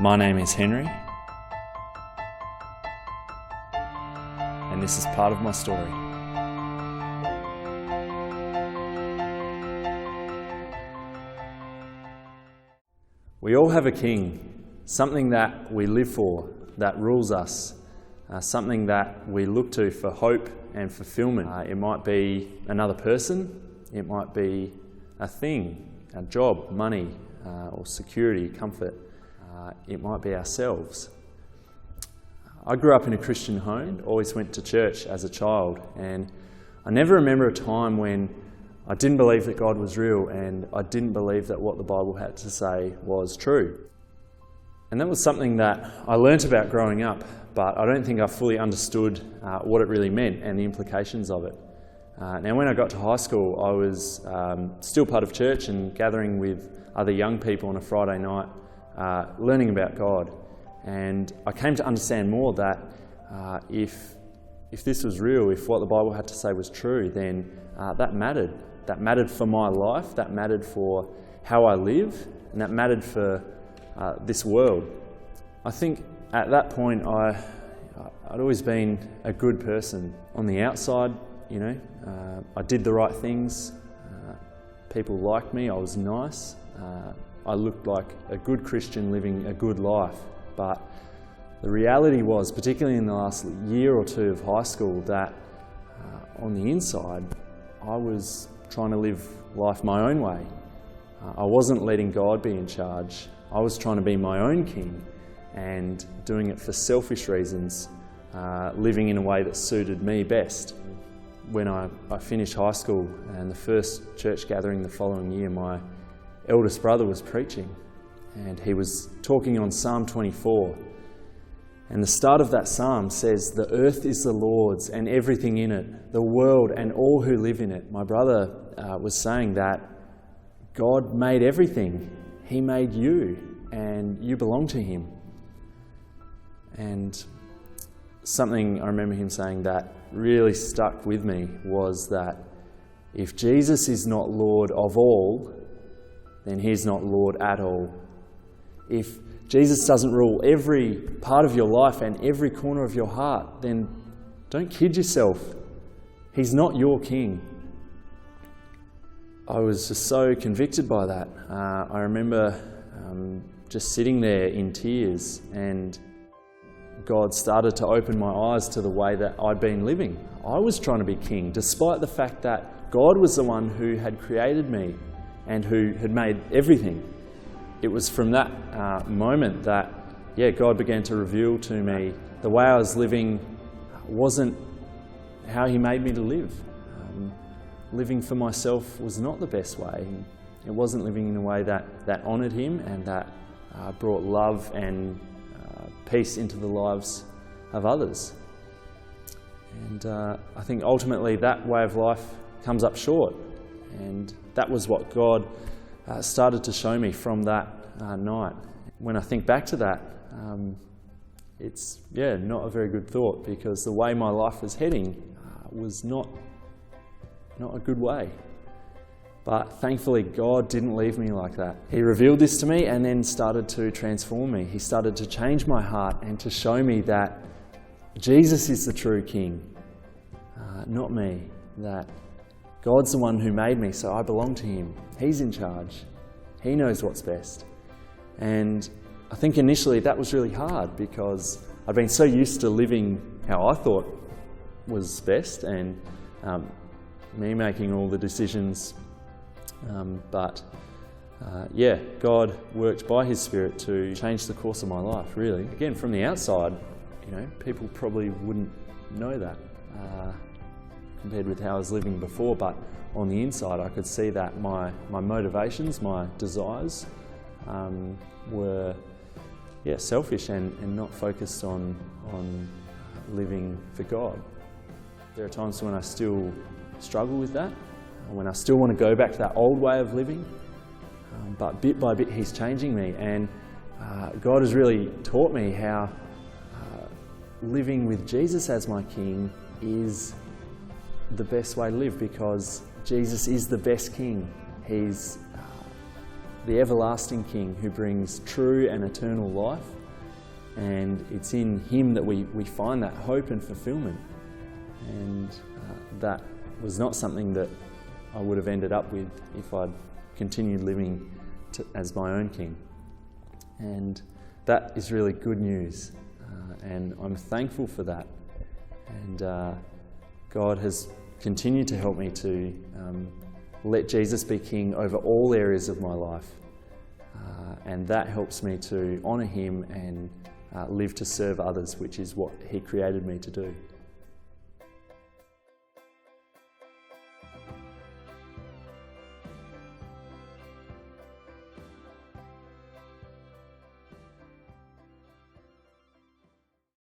My name is Henry, and this is part of my story. We all have a king, something that we live for, that rules us, something that we look to for hope and fulfillment. It might be another person, it might be a thing, a job, money, or security, comfort. It might be ourselves. I grew up in a Christian home, always went to church as a child, and I never remember a time when I didn't believe that God was real and I didn't believe that what the Bible had to say was true. And that was something that I learnt about growing up, but I don't think I fully understood what it really meant and the implications of it. Now, when I got to high school, I was still part of church and gathering with other young people on a Friday night, learning about God. And I came to understand more that if this was real, if what the Bible had to say was true, then that mattered. That mattered for my life, that mattered for how I live, and that mattered for this world. I think at that point I'd always been a good person. On the outside, you know, I did the right things, people liked me, I was nice, I looked like a good Christian living a good life. But the reality was, particularly in the last year or two of high school, that on the inside I was trying to live life my own way. I wasn't letting God be in charge. I was trying to be my own king and doing it for selfish reasons, living in a way that suited me best. When I finished high school and the first church gathering the following year, my eldest brother was preaching and he was talking on Psalm 24. And the start of that psalm says, "The earth is the Lord's and everything in it, the world and all who live in it." My brother was saying that God made everything. He made you and you belong to Him. And something I remember him saying that really stuck with me was that if Jesus is not Lord of all, then He's not Lord at all. If Jesus doesn't rule every part of your life and every corner of your heart, then don't kid yourself. He's not your king. I was just so convicted by that. I remember just sitting there in tears, and God started to open my eyes to the way that I'd been living. I was trying to be king, despite the fact that God was the one who had created me and who had made everything. It was from that moment that, God began to reveal to me the way I was living wasn't how He made me to live. Living for myself was not the best way. It wasn't living in a way that honoured Him and that brought love and peace into the lives of others. And I think ultimately that way of life comes up short. And that was what God started to show me from that night. When I think back to that, it's not a very good thought, because the way my life was heading was not a good way. But thankfully God didn't leave me like that. He revealed this to me and then started to transform me. He started to change my heart and to show me that Jesus is the true king, not me. That God's the one who made me, so I belong to Him. He's in charge. He knows what's best. And I think initially that was really hard, because I'd been so used to living how I thought was best and me making all the decisions. God worked by His Spirit to change the course of my life, really. Again, from the outside, people probably wouldn't know that compared with how I was living before, but on the inside I could see that my motivations, my desires were selfish and not focused on living for God. There are times when I still struggle with that, when I still want to go back to that old way of living, but bit by bit He's changing me, and God has really taught me how living with Jesus as my King is the best way to live, because Jesus is the best King. He's the everlasting King who brings true and eternal life, and it's in Him that we find that hope and fulfillment. And that was not something that I would have ended up with if I'd continued living as my own king. And that is really good news, and I'm thankful for that. And God has continued to help me to let Jesus be king over all areas of my life, and that helps me to honour Him and live to serve others, which is what He created me to do.